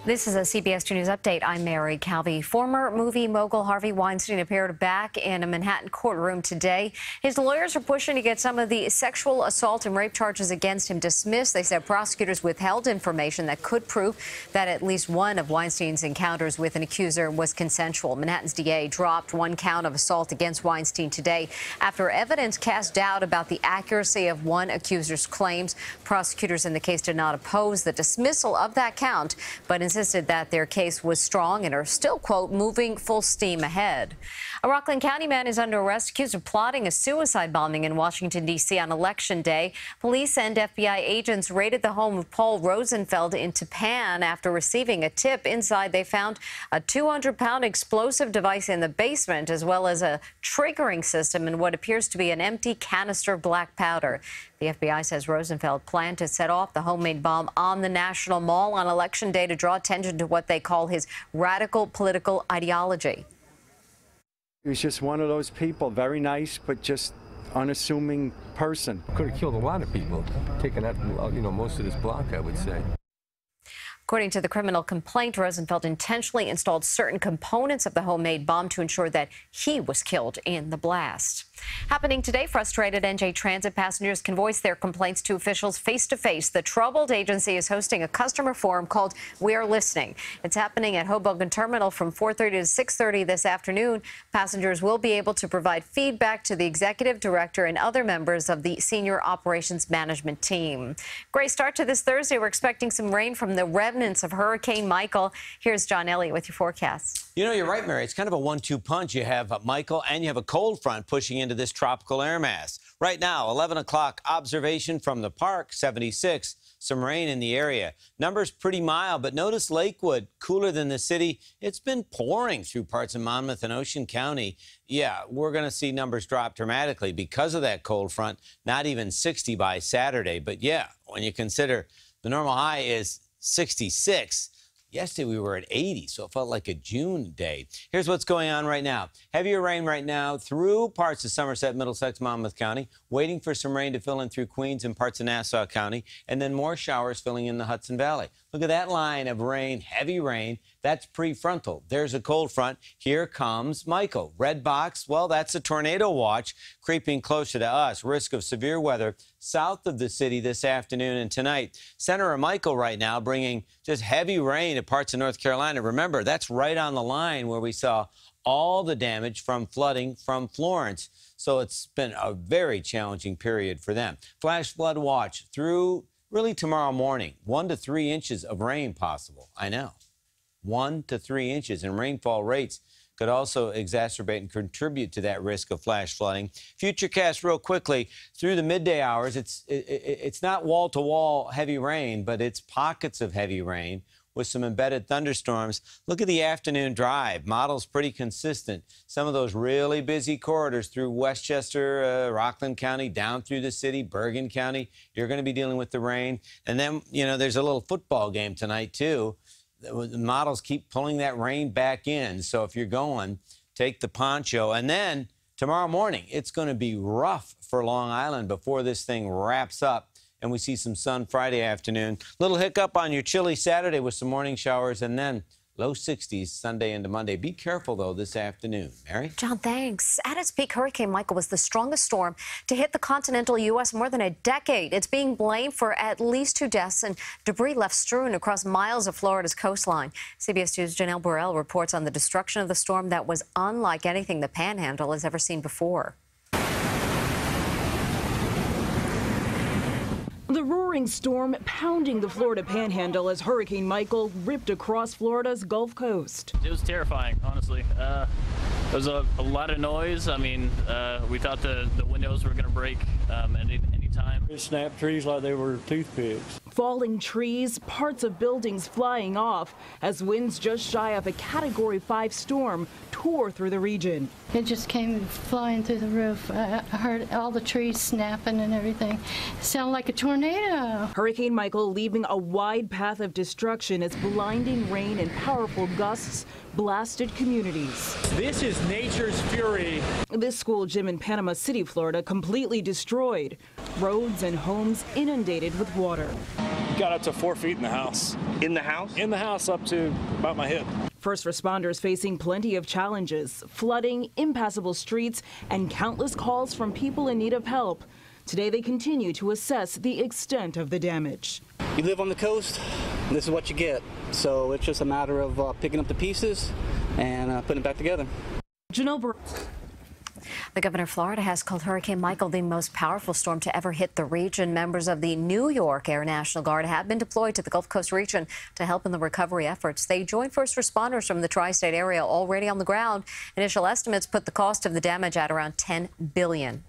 This is a CBS2 News update. I'm Mary Calvi. Former movie mogul Harvey Weinstein appeared back in a Manhattan courtroom today. His lawyers are pushing to get some of the sexual assault and rape charges against him dismissed. They said prosecutors withheld information that could prove that at least one of Weinstein's encounters with an accuser was consensual. Manhattan's DA dropped one count of assault against Weinstein today after evidence cast doubt about the accuracy of one accuser's claims. Prosecutors in the case did not oppose the dismissal of that count, but insisted that their case was strong and are still, quote, moving full steam ahead. A Rockland County man is under arrest accused of plotting a suicide bombing in Washington, D.C. on Election Day. Police and FBI agents raided the home of Paul Rosenfeld in Tapan after receiving a tip. Inside, they found a 200-pound explosive device in the basement, as well as a triggering system and what appears to be an empty canister of black powder. The FBI says Rosenfeld planned to set off the homemade bomb on the National Mall on Election Day to draw attention to what they call his radical political ideology. He was just one of those people, very nice, but just unassuming person. Could have killed a lot of people, taking out, most of this block, I would say. According to the criminal complaint, Rosenfeld intentionally installed certain components of the homemade bomb to ensure that he was killed in the blast. Happening today, frustrated NJ Transit passengers can voice their complaints to officials face-to-face. The troubled agency is hosting a customer forum called We Are Listening. It's happening at Hoboken Terminal from 4:30 to 6:30 this afternoon. Passengers will be able to provide feedback to the executive director and other members of the senior operations management team. Great start to this Thursday. We're expecting some rain from the remnants of Hurricane Michael. Here's John Elliott with your forecast. You know, you're right, Mary. It's kind of a 1-2 punch. You have Michael and you have a cold front pushing into this tropical air mass. Right now, 11 o'clock observation from the park, 76. Some rain in the area. Numbers pretty mild, but notice Lakewood, cooler than the city. It's been pouring through parts of Monmouth and Ocean County. Yeah, we're going to see numbers drop dramatically because of that cold front. Not even 60 by Saturday. But yeah, when you consider the normal high is 66. Yesterday, we were at 80, so it felt like a June day. Here's what's going on right now. Heavier rain right now through parts of Somerset, Middlesex, Monmouth County, waiting for some rain to fill in through Queens and parts of Nassau County, and then more showers filling in the Hudson Valley. Look at that line of rain, heavy rain. That's prefrontal. There's a cold front. Here comes Michael. Red box, well, that's a tornado watch creeping closer to us. Risk of severe weather south of the city this afternoon and tonight. Senator Michael right now bringing just heavy rain to parts of North Carolina. Remember, that's right on the line where we saw all the damage from flooding from Florence. So it's been a very challenging period for them. Flash flood watch through really tomorrow morning. 1 to 3 inches of rain possible. I know. 1 to 3 inches, and rainfall rates could also exacerbate and contribute to that risk of flash flooding. Futurecast real quickly through the midday hours. It's not wall-to-wall heavy rain, but it's pockets of heavy rain with some embedded thunderstorms. Look at the afternoon drive. Model's pretty consistent. Some of those really busy corridors through Westchester, Rockland County, down through the city, Bergen County. You're going to be dealing with the rain. And then, there's a little football game tonight, too. The models keep pulling that rain back in. So if you're going, take the poncho. And then tomorrow morning, it's going to be rough for Long Island before this thing wraps up. And we see some sun Friday afternoon. Little hiccup on your chilly Saturday with some morning showers, and then low 60s Sunday into Monday. Be careful, though, this afternoon. Mary? John, thanks. At its peak, Hurricane Michael was the strongest storm to hit the continental U.S. in more than a decade. It's being blamed for at least 2 deaths and debris left strewn across miles of Florida's coastline. CBS 2's Janelle Burrell reports on the destruction of the storm that was unlike anything the Panhandle has ever seen before. The roaring storm pounding the Florida Panhandle as Hurricane Michael ripped across Florida's Gulf Coast. It was terrifying, honestly. There was a lot of noise. I mean, we thought the windows were going to break any time. It snapped trees like they were toothpicks. Falling trees, parts of buildings flying off as winds just shy of a Category 5 storm tore through the region. It just came flying through the roof. I heard all the trees snapping and everything. It sounded like a tornado. Hurricane Michael leaving a wide path of destruction as blinding rain and powerful gusts blasted communities. This is nature's fury. This school gym in Panama City, Florida, completely destroyed. Roads and homes inundated with water. got up to 4 feet in the house. In the house? In the house up to about my hip. First responders facing plenty of challenges: flooding, impassable streets, and countless calls from people in need of help. Today they continue to assess the extent of the damage. You live on the coast, this is what you get. So it's just a matter of picking up the pieces and putting it back together. The governor of Florida has called Hurricane Michael the most powerful storm to ever hit the region. Members of the New York Air National Guard have been deployed to the Gulf Coast region to help in the recovery efforts. They joined first responders from the tri-state area already on the ground. Initial estimates put the cost of the damage at around $10 billion.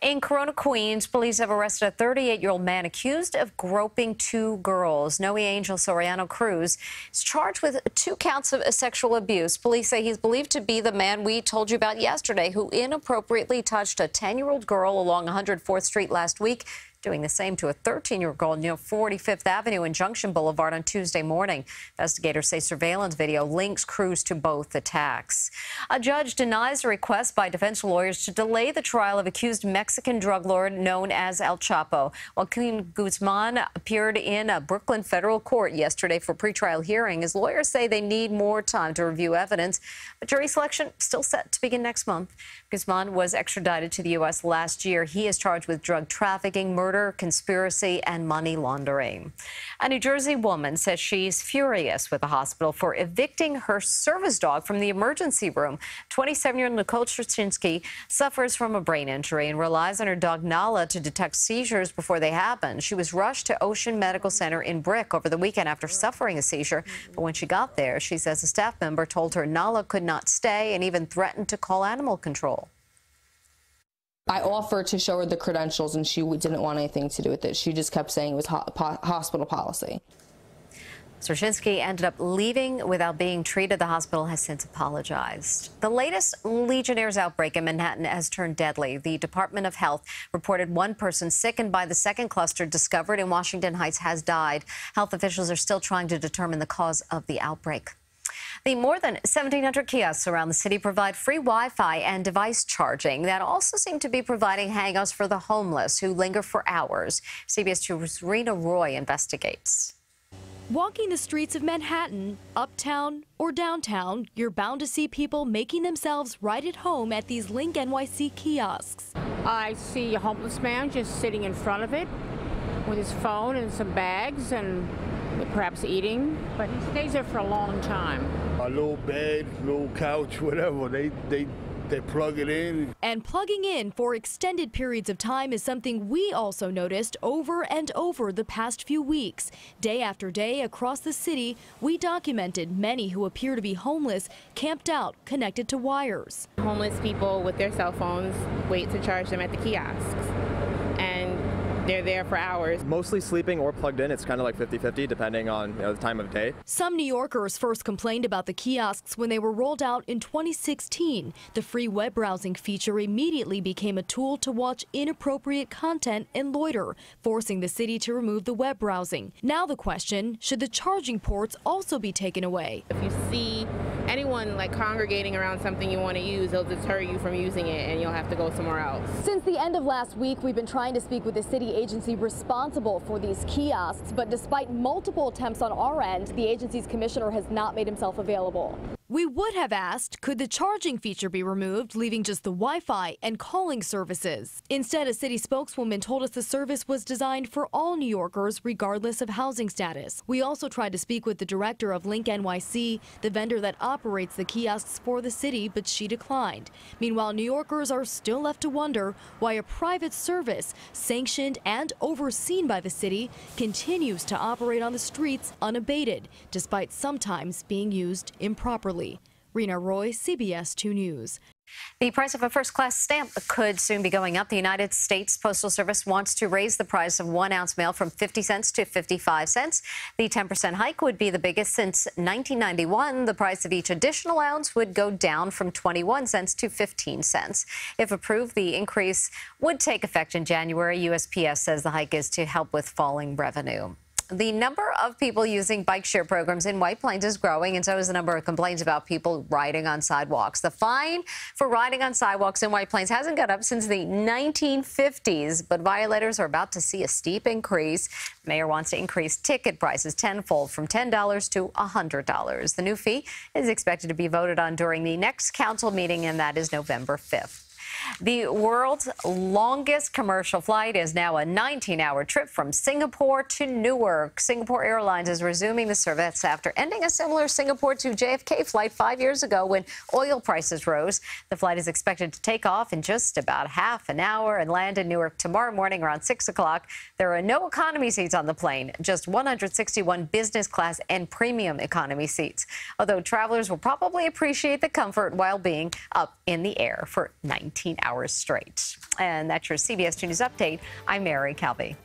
In Corona, Queens, police have arrested a 38-year-old man accused of groping 2 girls. Noe Angel Soriano Cruz is charged with 2 counts of sexual abuse. Police say he's believed to be the man we told you about yesterday, who inappropriately touched a 10-year-old girl along 104th Street last week, doing the same to a 13-year-old girl near 45th Avenue and Junction Boulevard on Tuesday morning. Investigators say surveillance video links Cruz to both attacks. A judge denies a request by defense lawyers to delay the trial of accused Mexican drug lord known as El Chapo. Joaquin Guzman appeared in a Brooklyn federal court yesterday for pretrial hearing. His lawyers say they need more time to review evidence, but jury selection still set to begin next month. Guzman was extradited to the U.S. last year. He is charged with drug trafficking, murder, conspiracy, and money laundering. A New Jersey woman says she's furious with the hospital for evicting her service dog from the emergency room. 27-year-old Nicole Straczynski suffers from a brain injury and relies on her dog Nala to detect seizures before they happen. She was rushed to Ocean Medical Center in Brick over the weekend after suffering a seizure. But when she got there, she says a staff member told her Nala could not stay and even threatened to call animal control. I offered to show her the credentials, and she didn't want anything to do with it. She just kept saying it was hospital policy. Straczynski ended up leaving without being treated. The hospital has since apologized. The latest Legionnaire's outbreak in Manhattan has turned deadly. The Department of Health reported 1 person sickened by the second cluster discovered in Washington Heights has died. Health officials are still trying to determine the cause of the outbreak. The more than 1,700 kiosks around the city provide free Wi-Fi and device charging that also seem to be providing hangouts for the homeless who linger for hours. CBS2's Rena Roy investigates. Walking the streets of Manhattan, uptown or downtown, you're bound to see people making themselves right at home at these Link NYC kiosks. I see a homeless man just sitting in front of it with his phone and some bags and perhaps eating, but he stays there for a long time. A little bed, little couch, whatever, they plug it in. And plugging in for extended periods of time is something we also noticed over and over the past few weeks. Day after day across the city, we documented many who appear to be homeless camped out, connected to wires. Homeless people with their cell phones wait to charge them at the kiosks, and they're there for hours. Mostly sleeping or plugged in. It's kind of like 50-50 depending on the time of day. Some New Yorkers first complained about the kiosks when they were rolled out in 2016. The free web browsing feature immediately became a tool to watch inappropriate content and loiter, forcing the city to remove the web browsing. Now the question, should the charging ports also be taken away? If you see anyone congregating around something you want to use, they'll deter you from using it and you'll have to go somewhere else. Since the end of last week, we've been trying to speak with the city agency responsible for these kiosks, but despite multiple attempts on our end, the agency's commissioner has not made himself available. We would have asked, could the charging feature be removed, leaving just the Wi-Fi and calling services? Instead, a city spokeswoman told us the service was designed for all New Yorkers, regardless of housing status. We also tried to speak with the director of Link NYC, the vendor that operates the kiosks for the city, but she declined. Meanwhile, New Yorkers are still left to wonder why a private service, sanctioned and overseen by the city, continues to operate on the streets unabated, despite sometimes being used improperly. Rena Roy, CBS 2 News. The price of a first-class stamp could soon be going up. The United States Postal Service wants to raise the price of 1-ounce mail from 50 cents to 55 cents. The 10% hike would be the biggest since 1991. The price of each additional ounce would go down from 21 cents to 15 cents. If approved, the increase would take effect in January. USPS says the hike is to help with falling revenue. The number of people using bike share programs in White Plains is growing, and so is the number of complaints about people riding on sidewalks. The fine for riding on sidewalks in White Plains hasn't gone up since the 1950s, but violators are about to see a steep increase. The mayor wants to increase ticket prices tenfold from $10 to $100. The new fee is expected to be voted on during the next council meeting, and that is November 5th. The world's longest commercial flight is now a 19-hour trip from Singapore to Newark. Singapore Airlines is resuming the service after ending a similar Singapore to JFK flight 5 years ago when oil prices rose. The flight is expected to take off in just about half an hour and land in Newark tomorrow morning around 6 o'clock. There are no economy seats on the plane, just 161 business class and premium economy seats, although travelers will probably appreciate the comfort while being up in the air for 19 hours straight. And that's your CBS 2 News Update. I'm Mary Calvi.